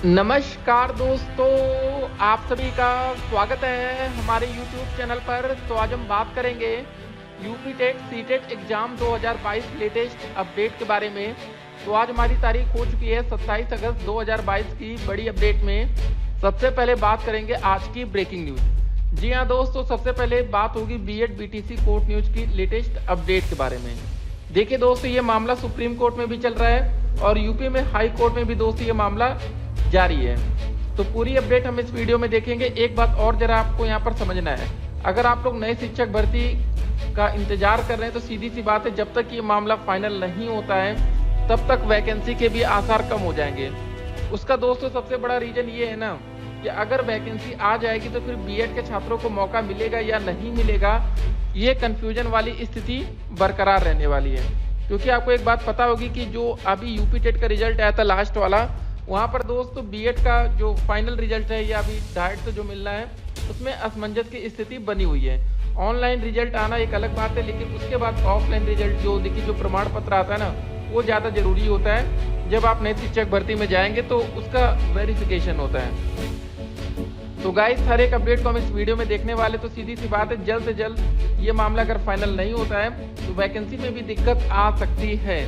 नमस्कार दोस्तों, आप सभी का स्वागत है हमारे YouTube चैनल पर। तो आज हम बात करेंगे UP TET CTET exam 2022 latest update के बारे में। तो आज हमारी तारीख हो चुकी है 27 अगस्त 2022 की बड़ी अपडेट में। सबसे पहले बात करेंगे आज की ब्रेकिंग न्यूज। जी हाँ दोस्तों, सबसे पहले बात होगी बीएड बीटीसी कोर्ट न्यूज की लेटेस्ट अपडेट के बारे में। देखिए दोस्तों, ये मामला सुप्रीम कोर्ट में भी चल रहा है और यूपी में हाई कोर्ट में भी दोस्तों ये मामला जारी है। तो पूरी अपडेट हम इस वीडियो में देखेंगे। एक बात और जरा आपको यहाँ पर समझना है, अगर आप लोग नए शिक्षक भर्ती का इंतजार कर रहे हैं तो सीधी सी बात है, जब तक ये मामला फाइनल नहीं होता है तब तक वैकेंसी के भी आसार कम हो जाएंगे। उसका दोस्तों सबसे बड़ा रीजन ये है ना कि अगर वैकेंसी आ जाएगी तो फिर बीएड के छात्रों को मौका मिलेगा या नहीं मिलेगा, ये कंफ्यूजन वाली स्थिति बरकरार रहने वाली है। क्योंकि आपको एक बात पता होगी कि जो अभी यूपी टेट का रिजल्ट आया था लास्ट वाला, वहाँ पर दोस्तों बीएड का जो फाइनल रिजल्ट है या अभी डायरेक्ट से जो मिलना है उसमें असमंजस की स्थिति बनी हुई है। ऑनलाइन रिजल्ट आना एक अलग बात है, लेकिन उसके बाद ऑफलाइन रिजल्ट जो देखिए जो प्रमाण पत्र आता है ना, वो ज़्यादा जरूरी होता है। जब आप नए शिक्षक भर्ती में जाएंगे तो उसका वेरिफिकेशन होता है। तो गाइस, हर एक अपडेट को हम इस वीडियो में देखने वाले। तो सीधी सी बात है, जल्द से जल्द ये मामला अगर फाइनल नहीं होता है तो वैकेंसी में भी दिक्कत आ सकती है।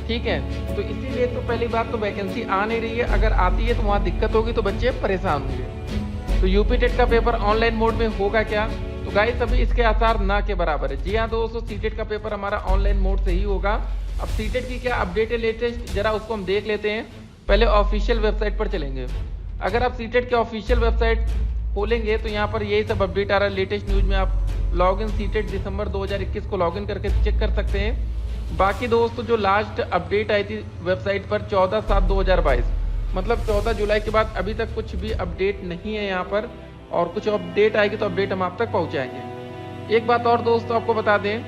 ठीक है, तो इसीलिए तो पहली बात तो वैकेंसी आ नहीं रही है। अगर आती है तो वहाँ दिक्कत होगी, तो बच्चे परेशान होंगे। तो यूपी टेट का पेपर ऑनलाइन मोड में होगा क्या? तो गाइस, अभी इसके आसार ना के बराबर है। जी हाँ दोस्तों, सीटेट का पेपर हमारा ऑनलाइन मोड से ही होगा। अब सीटेट की क्या अपडेट है लेटेस्ट, जरा उसको हम देख लेते हैं। पहले ऑफिशियल वेबसाइट पर चलेंगे। अगर आप सीटेट के ऑफिशियल वेबसाइट खोलेंगे तो यहाँ पर यही सब अपडेट आ रहा है। लेटेस्ट न्यूज में आप लॉगिन सीटेट दिसंबर 2021 को लॉगिन करके चेक कर सकते हैं। बाकी दोस्तों जो लास्ट अपडेट आई थी वेबसाइट पर 14/7/2022, मतलब 14 जुलाई के बाद अभी तक कुछ भी अपडेट नहीं है यहाँ पर। और कुछ अपडेट आएगी तो अपडेट हम आप तक पहुँचाएंगे। एक बात और दोस्तों आपको बता दें,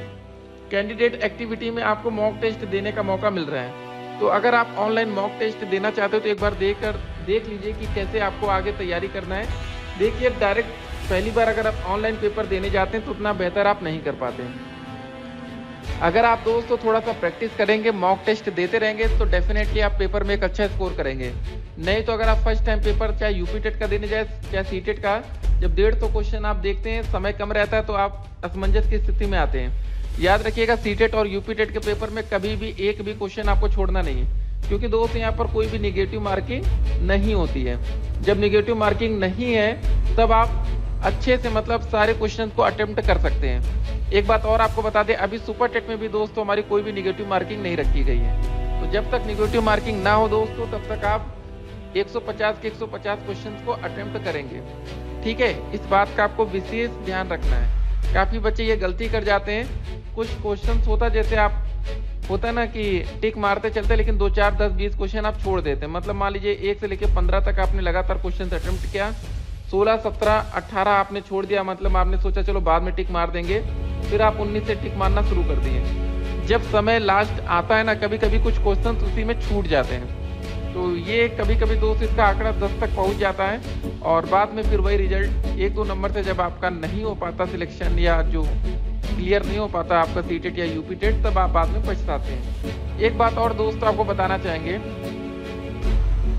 कैंडिडेट एक्टिविटी में आपको मॉक टेस्ट देने का मौका मिल रहा है। तो अगर आप ऑनलाइन मॉक टेस्ट देना चाहते हो तो एक बार देख लीजिए कि कैसे आपको आगे तैयारी करना है। देखिए, डायरेक्ट पहली बार अगर आप ऑनलाइन पेपर देने जाते हैं तो उतना बेहतर आप नहीं कर पाते हैं। अगर आप दोस्तों थोड़ा सा प्रैक्टिस करेंगे, मॉक टेस्ट देते रहेंगे, तो डेफिनेटली आप पेपर में एक अच्छा स्कोर करेंगे। नहीं तो अगर आप फर्स्ट टाइम पेपर चाहे यूपी टेट का देने जाए चाहे सीटेट का, जब 150 क्वेश्चन आप देखते हैं, समय कम रहता है, तो आप असमंजस की स्थिति में आते हैं। याद रखिएगा, सीटेट और यूपी टेट के पेपर में कभी भी एक भी क्वेश्चन आपको छोड़ना नहीं है। क्योंकि दोस्त यहाँ पर कोई भी निगेटिव मार्किंग नहीं होती है। जब निगेटिव मार्किंग नहीं है तब आप अच्छे से मतलब सारे क्वेश्चन को अटेम्प्ट कर सकते हैं। एक बात और आपको बता दें, अभी सुपर टेट में भी दोस्तों हमारी कोई भी निगेटिव मार्किंग नहीं रखी गई है। तो जब तक निगेटिव मार्किंग ना हो दोस्तों, तब तक आप 150 के 150 क्वेश्चन को अटेम्प्ट करेंगे। ठीक है, इस बात का आपको विशेष ध्यान रखना है। काफी बच्चे ये गलती कर जाते हैं, कुछ क्वेश्चन होता है ना कि टिक मारते चलते, लेकिन 2 4 10 20 क्वेश्चन आप छोड़ देते हैं। मतलब मान लीजिए 1 से लेकर 15 तक आपने लगातार क्वेश्चन अटेम्प्ट किया, 16 17 18 आपने छोड़ दिया। मतलब आपने सोचा चलो बाद में टिक मार देंगे, फिर आप 19 से टिक मारना शुरू कर दिए। जब समय लास्ट आता है ना, कभी कभी कुछ क्वेश्चन उसी में छूट जाते हैं। तो ये कभी कभी दोस्त इसका आंकड़ा 10 तक पहुंच जाता है और बाद में फिर वही रिजल्ट 1-2 नंबर से जब आपका नहीं हो पाता सिलेक्शन, या जो क्लियर नहीं हो पाता आपका सीटेट या यूपी टेट, तब आप बाद में पछताते हैं। एक बात और दोस्तों आपको बताना चाहेंगे,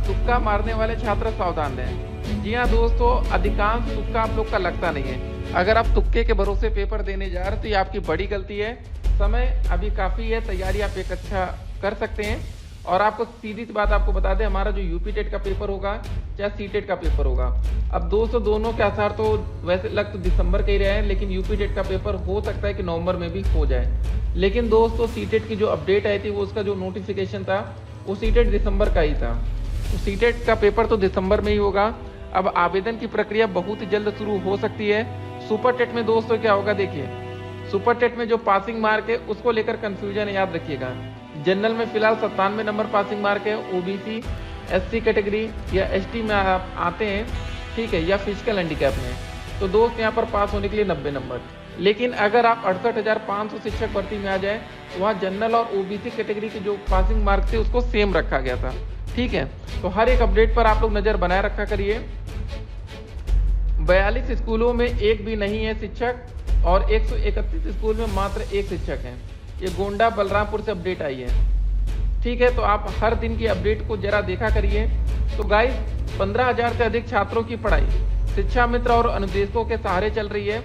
तुक्का मारने वाले छात्र सावधान रहें। जी हाँ दोस्तों, अधिकांश तुक्का आप लोग का लगता नहीं है। अगर आप तुक्के के भरोसे पेपर देने जा रहे हैं तो ये आपकी बड़ी गलती है। समय अभी काफी है, तैयारी आप एक अच्छा कर सकते हैं। और आपको सीधी सी बात आपको बता दें, हमारा जो यूपी टेट का पेपर होगा चाहे सीटेट का पेपर होगा, अब दोस्तों दोनों के आसार तो वैसे लग तो दिसंबर के ही रहे हैं, लेकिन यूपी टेट का पेपर हो सकता है कि नवंबर में भी हो जाए। लेकिन दोस्तों सीटेट की जो अपडेट आई थी, वो उसका जो नोटिफिकेशन था वो सीटेट दिसंबर का ही था। तो सीटेट का पेपर तो दिसंबर में ही होगा। अब आवेदन की प्रक्रिया बहुत ही जल्द शुरू हो सकती है। सुपर टेट में दोस्तों क्या होगा, देखिए सुपर टेट में जो पासिंग मार्क है उसको लेकर कंफ्यूजन है, याद रखिएगा। जनरल में फिलहाल 97 नंबर पासिंग मार्क है, ओबीसी एससी कैटेगरी या एसटी में आप आते हैं, ठीक है, या फिजिकल हैंडीकैप में, तो दोस्त यहाँ पर पास होने के लिए 90 नंबर। लेकिन अगर आप 68,500 शिक्षक भर्ती में आ जाए तो वहाँ जनरल और ओबीसी कैटेगरी के जो पासिंग मार्क थे उसको सेम रखा गया था। ठीक है, तो हर एक अपडेट पर आप लोग नजर बनाए रखा करिए। 42 स्कूलों में एक भी नहीं है शिक्षक और 131 स्कूल में मात्र 1 शिक्षक है। ये गोंडा बलरामपुर से अपडेट आई है। ठीक है, तो आप हर दिन की अपडेट को जरा देखा करिए। तो गाइस 15,000 से अधिक छात्रों की पढ़ाई शिक्षा मित्र और अनुदेशकों के सहारे चल रही है।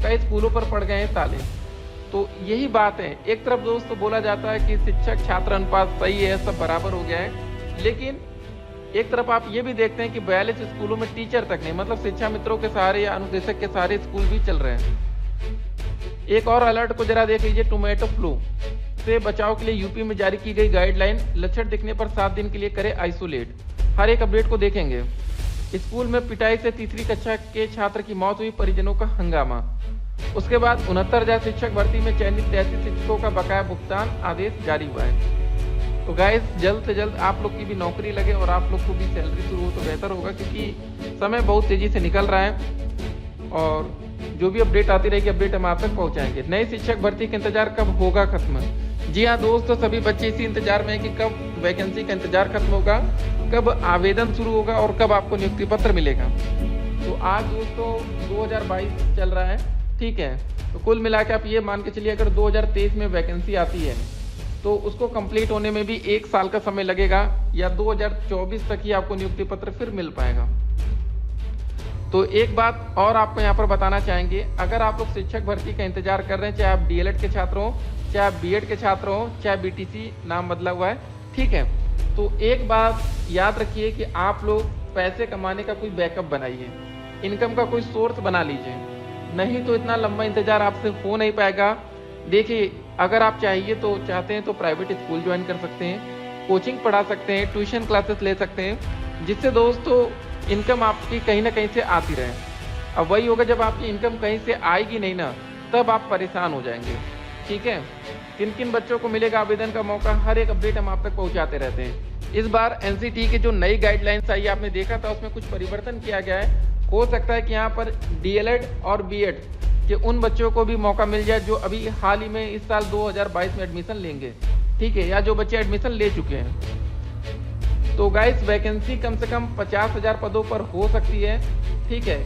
कई स्कूलों पर पड़ गए हैं ताले। तो यही बात है, एक तरफ दोस्तों बोला जाता है कि शिक्षक छात्र अनुपात सही है, सब बराबर हो गया है, लेकिन एक तरफ आप ये भी देखते हैं कि 42 स्कूलों में टीचर तक नहीं, मतलब शिक्षा मित्रों के सहारे या अनुदेशक के सहारे स्कूल भी चल रहे हैं। एक और अलर्ट को जरा देख लीजिए। टोमेटो फ्लू से बचाव के लिए यूपी में जारी की गई गाइडलाइन, लक्षण दिखने पर 7 दिन के लिए करे आइसोलेट। हर एक अपडेट को देखेंगे। स्कूल में पिटाई से तीसरी कक्षा के छात्र की मौत हुई, परिजनों का हंगामा। उसके बाद 69,000 शिक्षक भर्ती में चयनित 33 शिक्षकों का बकाया भुगतान आदेश जारी हुआ है। तो गाइस जल्द से जल्द आप लोग की भी नौकरी लगे और आप लोग को भी सैलरी शुरू हो तो बेहतर होगा, क्योंकि समय बहुत तेजी से निकल रहा है और जो भी अपडेट आती रहेगी अपडेट हम आप तक पहुंचाएंगे। नई शिक्षक भर्ती का इंतजार कब होगा खत्म? जी हाँ दोस्तों, सभी बच्चे इसी इंतजार में है कि कब वैकेंसी का इंतजार खत्म होगा, कब आवेदन शुरू होगा और कब आपको नियुक्ति पत्र मिलेगा। तो आज दोस्तों 2022 चल रहा है, ठीक है। तो कुल मिला के आप ये मान के चलिए अगर 2023 में वैकेंसी आती है तो उसको कंप्लीट होने में भी 1 साल का समय लगेगा, या 2024 तक ही आपको नियुक्ति पत्र फिर मिल पाएगा। तो एक बात और आपको यहाँ पर बताना चाहेंगे, अगर आप लोग शिक्षक भर्ती का इंतजार कर रहे हैं, चाहे आप डीएलएड के छात्र हो, चाहे आप बीएड के छात्र हो, चाहे बीटीसी नाम बदला हुआ है, ठीक है, तो एक बात याद रखिए कि आप लोग पैसे कमाने का कोई बैकअप बनाइए, इनकम का कोई सोर्स बना लीजिए, नहीं तो इतना लंबा इंतजार आपसे हो नहीं पाएगा। देखिए अगर आप चाहते हैं तो प्राइवेट स्कूल ज्वाइन कर सकते हैं, कोचिंग पढ़ा सकते हैं, ट्यूशन क्लासेस ले सकते हैं, जिससे दोस्तों इनकम आपकी कहीं ना कहीं से आती रहे। अब वही होगा जब आपकी इनकम कहीं से आएगी नहीं ना, तब आप परेशान हो जाएंगे, ठीक है। किन किन बच्चों को मिलेगा आवेदन का मौका, हर एक अपडेट हम आप तक पहुंचाते रहते हैं। इस बार एनसीटी की जो नई गाइडलाइंस आई आपने देखा था, उसमें कुछ परिवर्तन किया गया है। हो सकता है कि यहाँ पर डीएलएड और बीएड के उन बच्चों को भी मौका मिल जाए जो अभी हाल ही में इस साल 2022 में एडमिशन लेंगे, ठीक है, या जो बच्चे एडमिशन ले चुके हैं। तो गाइस वैकेंसी कम से कम 50,000 पदों पर हो सकती है, ठीक है,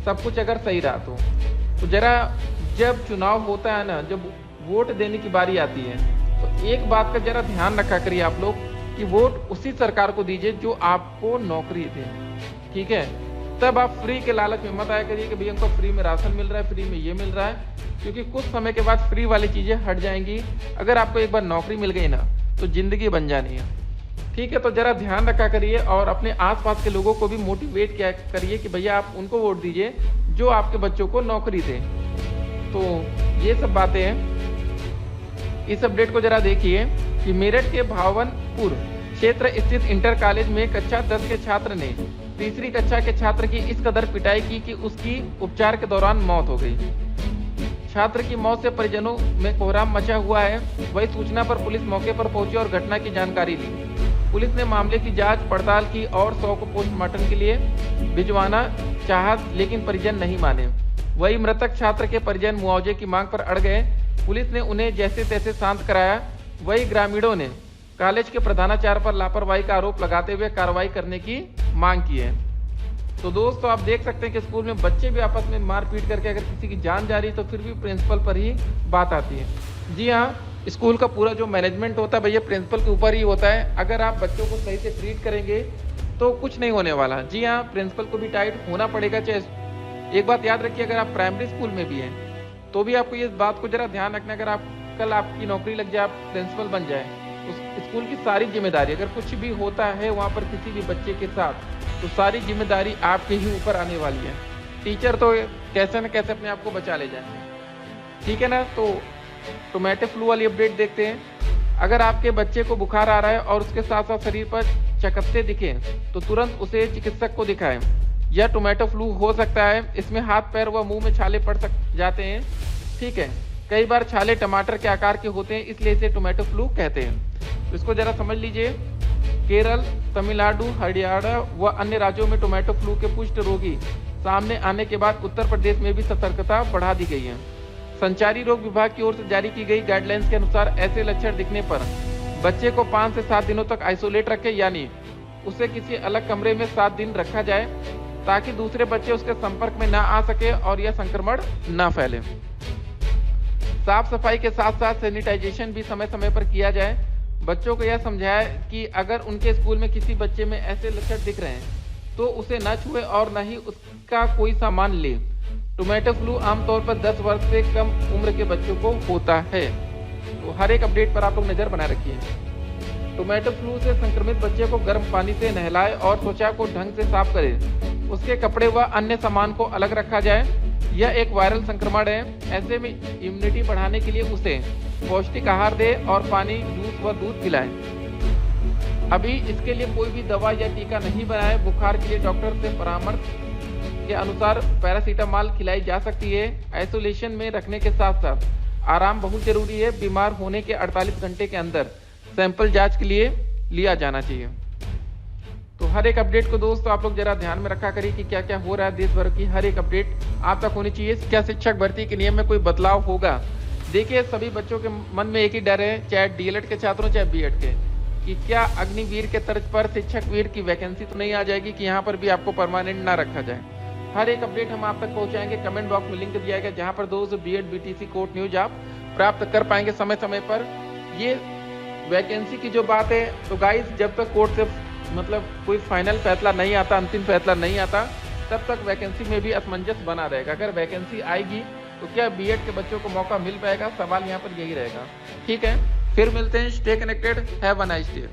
सब कुछ अगर सही रहा तो जरा जब चुनाव होता है ना, जब वोट देने की बारी आती है, तो एक बात का जरा ध्यान रखा करिए आप लोग कि वोट उसी सरकार को दीजिए जो आपको नौकरी दे, ठीक है। तब आप फ्री के लालच में मत आया करिए कि भैया हमको फ्री में राशन मिल रहा है, फ्री में ये मिल रहा है, क्योंकि कुछ समय के बाद फ्री वाली चीजें हट जाएंगी। अगर आपको एक बार नौकरी मिल गई ना तो जिंदगी बन जानी है, ठीक है। तो जरा ध्यान रखा करिए और अपने आसपास के लोगों को भी मोटिवेट किया करिए कि भैया आप उनको वोट दीजिए जो आपके बच्चों को नौकरी दे। तो ये सब बातें हैं। इस अपडेट को जरा देखिए कि मेरठ के भावनपुर क्षेत्र स्थित इंटर कॉलेज में कक्षा 10 के छात्र ने तीसरी कक्षा के छात्र की इस कदर पिटाई की कि उसकी उपचार के दौरान मौत हो गई। छात्र की मौत से परिजनों में कोहराम मचा हुआ है। वही सूचना पर पुलिस मौके पर पहुंची और घटना की जानकारी ली। पुलिस ने मामले की जांच पड़ताल की और 100 को पोस्टमार्टम के लिए भिजवाना चाहा, लेकिन परिजन नहीं माने। वही मृतक छात्र के परिजन मुआवजे की मांग पर अड़ गए। पुलिस ने उन्हें जैसे तैसे शांत कराया। वही ग्रामीणों ने कॉलेज के प्रधानाचार्य पर लापरवाही का आरोप लगाते हुए कार्रवाई करने की मांग की है। तो दोस्तों आप देख सकते हैं कि स्कूल में बच्चे भी आपस में मारपीट करके अगर किसी की जान जा रही तो फिर भी प्रिंसिपल पर ही बात आती है। जी हाँ, स्कूल का पूरा जो मैनेजमेंट होता है भैया प्रिंसिपल के ऊपर ही होता है। अगर आप बच्चों को सही से ट्रीट करेंगे तो कुछ नहीं होने वाला। जी हाँ, प्रिंसिपल को भी टाइट होना पड़ेगा। चाहे एक बात याद रखिए, अगर आप प्राइमरी स्कूल में भी हैं तो भी आपको ये बात को जरा ध्यान रखना, अगर आप कल आपकी नौकरी लग जाए, आप प्रिंसिपल बन जाए, उस स्कूल की सारी जिम्मेदारी, अगर कुछ भी होता है वहाँ पर किसी भी बच्चे के साथ, तो सारी जिम्मेदारी आपके ही ऊपर आने वाली है। टीचर तो कैसे न कैसे अपने आप को बचा ले जाएंगे, ठीक है ना। तो टोमेटो फ्लू वाली अपडेट देखते हैं। अगर आपके बच्चे को बुखार आ रहा है और उसके साथ साथ शरीर पर चकत्ते दिखे तो तुरंत उसे चिकित्सक को दिखाएं। यह टोमेटो फ्लू हो सकता है। इसमें हाथ पैर व मुंह में छाले पड़ जाते हैं, ठीक है। कई बार छाले टमाटर के आकार के होते हैं, इसलिए इसे टोमेटो फ्लू कहते हैं। तो इसको जरा समझ लीजिए। केरल, तमिलनाडु, हरियाणा व अन्य राज्यों में टोमेटो फ्लू के पुष्ट रोगी सामने आने के बाद उत्तर प्रदेश में भी सतर्कता बढ़ा दी गई है। संचारी रोग विभाग की ओर से जारी की गई गाइडलाइंस के अनुसार ऐसे लक्षण दिखने पर बच्चे को 5 से 7 दिनों तक आइसोलेट रखें, यानी उसे किसी अलग कमरे में 7 दिन रखा जाए ताकि दूसरे बच्चे उसके संपर्क में ना आ सके और यह संक्रमण ना फैले। साफ सफाई के साथ साथ सैनिटाइजेशन भी समय समय पर किया जाए। बच्चों को यह समझाया कि अगर उनके स्कूल में किसी बच्चे में ऐसे लक्षण दिख रहे हैं तो उसे न छुए और न ही उसका कोई सामान ले। टोमेटो फ्लू आमतौर पर 10 वर्ष से कम उम्र के बच्चों को होता है। तो हर एक अपडेट पर आप लोग नज़र बनाए रखिए। टोमेटो फ्लू से संक्रमित बच्चे को गर्म पानी से नहलाए और त्वचा को ढंग से साफ करें। उसके कपड़े व अन्य सामान को अलग रखा जाए। यह एक वायरल संक्रमण है। ऐसे में इम्यूनिटी बढ़ाने के लिए उसे पौष्टिक आहार दे और पानी, जूस व दूध पिलाएं। अभी इसके लिए कोई भी दवा या टीका नहीं बनाए। बुखार के लिए डॉक्टर से परामर्श के अनुसार पैरासीटामॉल खिलाई जा सकती है। आइसोलेशन में रखने के साथ साथ आराम बहुत जरूरी है। बीमार होने के 48 घंटे के अंदर सैंपल जांच के लिए लिया जाना चाहिए। तो हर एक अपडेट को दोस्तों आप लोग जरा ध्यान में रखा करिए कि क्या क्या हो रहा है। देश भर की हर एक अपडेट आप तक होनी चाहिए। क्या शिक्षक भर्ती के नियम में कोई बदलाव होगा? देखिए, सभी बच्चों के मन में एक ही डर है, चाहे डीएलएड के छात्रों चाहे बीएड के, कि क्या अग्निवीर के तर्ज पर शिक्षक वीर की वैकेंसी तो नहीं आ जाएगी कि यहाँ पर भी आपको परमानेंट ना रखा जाए। हर एक अपडेट हम आप तक पहुंचाएंगे। कमेंट बॉक्स में लिंक दिया गया जहां पर दोस्तों बीएड बीटीसी कोर्ट न्यूज आप प्राप्त कर पाएंगे समय समय पर। ये वैकेंसी की जो बात है तो गाइस, जब तक कोर्ट से कोई फाइनल फैसला नहीं आता, अंतिम फैसला नहीं आता, तब तक वैकेंसी में भी असमंजस बना रहेगा। अगर वैकेंसी आएगी तो क्या बीएड के बच्चों को मौका मिल पाएगा? सवाल यहाँ पर यही रहेगा। ठीक है, फिर मिलते हैं। Stay connected, have a nice day.